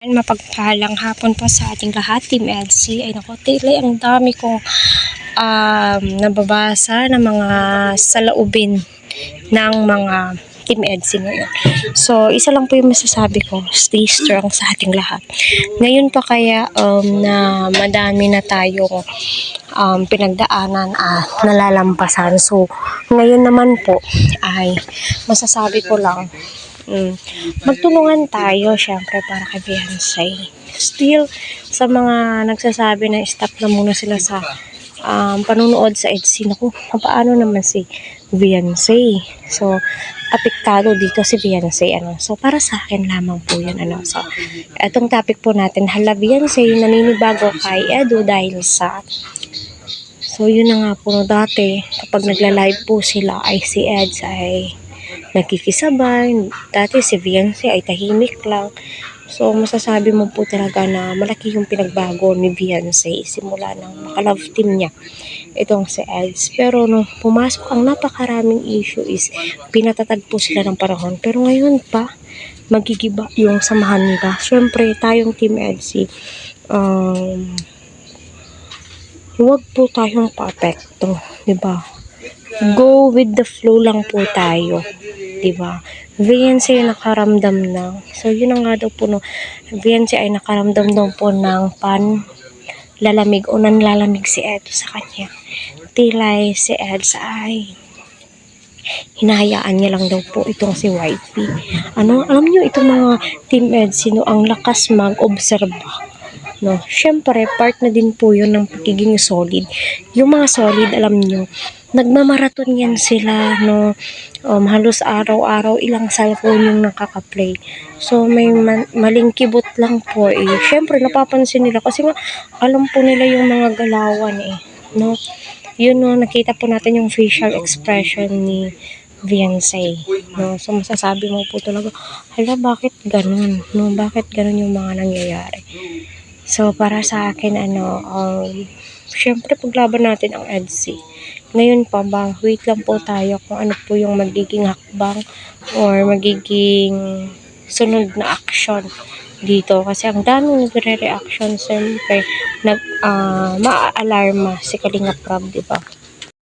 Mapagpalang hapon po sa ating lahat, Team EDSI. Ay naku, tila ang dami kong nababasa na mga saloobin ng mga Team EDSI ngayon. So, isa lang po yung masasabi ko, stay strong sa ating lahat. Ngayon pa kaya na madami na tayong pinagdaanan at nalalampasan. So, ngayon naman po ay masasabi ko lang, magtulungan tayo syempre para kay Beyonce. Still, sa mga nagsasabi na stop na muna sila sa panunood sa EDSI, naku, paano naman si Beyonce? So, apektado dito si Beyonce, So, para sa akin lamang po yun, So, etong topic po natin, hala Beyonce, naninibago kay Edo dahil sa So, yun na nga po, dati, kapag nagla-live po sila, ay si Eds ay nakikisabay. Dati si Beyonce ay tahimik lang. So, masasabi mo po talaga na malaki yung pinagbago ni Beyonce simula ng maka-love team niya. Itong si Eds. Pero nung pumasok ang napakaraming issue is pinatatag po sila ng panahon. Pero ngayon pa, magigiba yung samahan nila. Siyempre, tayong Team Edsy, huwag po tayong pa-apekto, diba? Go with the flow lang po tayo, diba? Beyonce ay nakaramdam na. So, yun na nga daw po, Beyonce ay nakaramdam daw po ng lalamig o nanlalamig si Ed sa kanya. Tilay si Ed ay hinahayaan niya lang daw po itong si YP. Alam niyo itong mga Team Ed, sino ang lakas mag-obserba? Syempre, part na din po yun ng pagiging solid. Yung mga solid, alam nyo, nagmamaraton yan sila, halos araw-araw, ilang cellphone yung nakaka-play. So, may maling kibot lang po, Syempre, napapansin nila, kasi nga, alam po nila yung mga galawan, Yun, nakita po natin yung facial expression ni Beyonce, So, masasabi mo po talaga, hala, bakit ganun, Bakit ganun yung mga nangyayari? So, para sa akin, syempre paglaban natin ang EDSI. Ngayon pa ba, wait lang po tayo kung ano po yung magiging hakbang or magiging sunod na action dito. Kasi ang daming nagre-reaction, siyempre, ma-alarma si Kalinga Prab, diba?